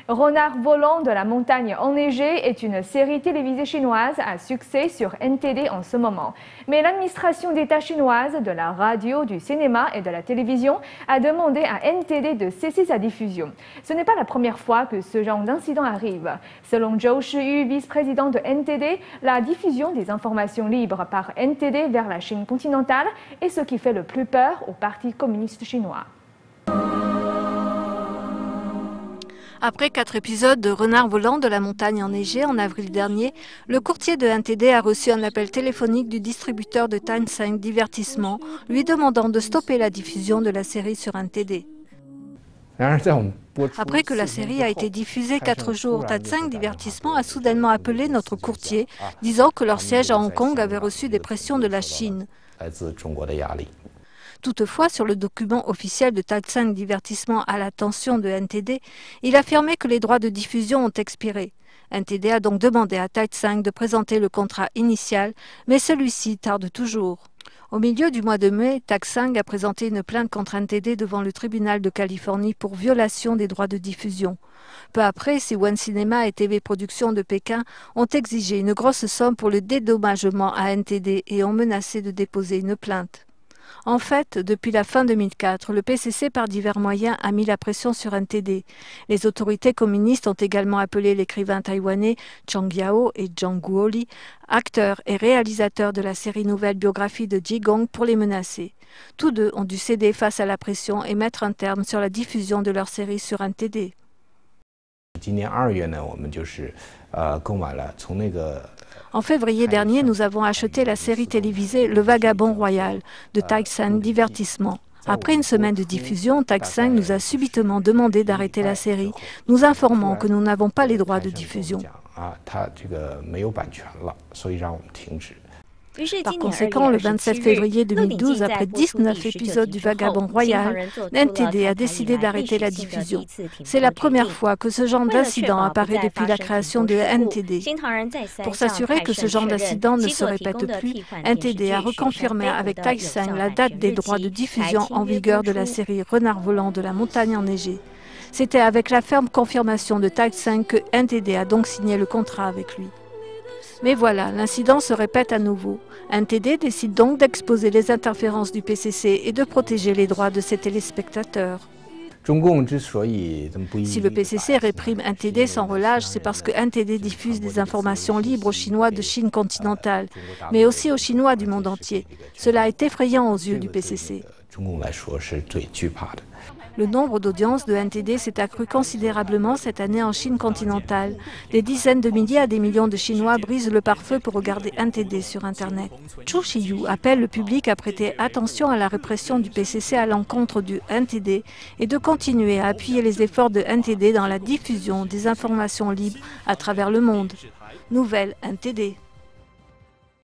Renard volant de la montagne enneigée est une série télévisée chinoise à succès sur NTD en ce moment. Mais l'administration d'État chinoise de la radio, du cinéma et de la télévision a demandé à NTD de cesser sa diffusion. Ce n'est pas la première fois que ce genre d'incident arrive. Selon Zhou Shiyu, vice-président de NTD, la diffusion des informations libres par NTD vers la Chine continentale est ce qui fait le plus peur au Parti communiste chinois. Après 4 épisodes de Renard volant de la montagne enneigée en avril dernier, le courtier de NTD a reçu un appel téléphonique du distributeur de Tencent Divertissement lui demandant de stopper la diffusion de la série sur NTD. Après que la série a été diffusée 4 jours, Tencent Divertissement a soudainement appelé notre courtier, disant que leur siège à Hong Kong avait reçu des pressions de la Chine. Toutefois, sur le document officiel de Tencent Divertissement à l'attention de NTD, il affirmait que les droits de diffusion ont expiré. NTD a donc demandé à Tencent de présenter le contrat initial, mais celui-ci tarde toujours. Au milieu du mois de mai, Tencent a présenté une plainte contre NTD devant le tribunal de Californie pour violation des droits de diffusion. Peu après, Siwan Cinema et TV Productions de Pékin ont exigé une grosse somme pour le dédommagement à NTD et ont menacé de déposer une plainte. En fait, depuis la fin 2004, le PCC par divers moyens a mis la pression sur NTD. Les autorités communistes ont également appelé l'écrivain taïwanais Chang Yao et Zhang Guoli, acteurs et réalisateurs de la série nouvelle biographie de Ji Gong, pour les menacer. Tous deux ont dû céder face à la pression et mettre un terme sur la diffusion de leur série sur NTD. En février dernier, nous avons acheté la série télévisée Le Vagabond Royal de Tencent Divertissement. Après une semaine de diffusion, Tencent nous a subitement demandé d'arrêter la série, nous informant que nous n'avons pas les droits de diffusion. Par conséquent, le 27 février 2012, après 19 épisodes du Vagabond Royal, NTD a décidé d'arrêter la diffusion. C'est la première fois que ce genre d'incident apparaît depuis la création de NTD. Pour s'assurer que ce genre d'incident ne se répète plus, NTD a reconfirmé avec Tencent la date des droits de diffusion en vigueur de la série Renard volant de la montagne enneigée. C'était avec la ferme confirmation de Tencent que NTD a donc signé le contrat avec lui. Mais voilà, l'incident se répète à nouveau. NTD décide donc d'exposer les interférences du PCC et de protéger les droits de ses téléspectateurs. Si le PCC réprime NTD sans relâche, c'est parce que NTD diffuse des informations libres aux Chinois de Chine continentale, mais aussi aux Chinois du monde entier. Cela est effrayant aux yeux du PCC. Le nombre d'audiences de NTD s'est accru considérablement cette année en Chine continentale. Des dizaines de milliers à des millions de Chinois brisent le pare-feu pour regarder NTD sur Internet. Zhou Shiyu appelle le public à prêter attention à la répression du PCC à l'encontre du NTD et de continuer à appuyer les efforts de NTD dans la diffusion des informations libres à travers le monde. Nouvelle NTD.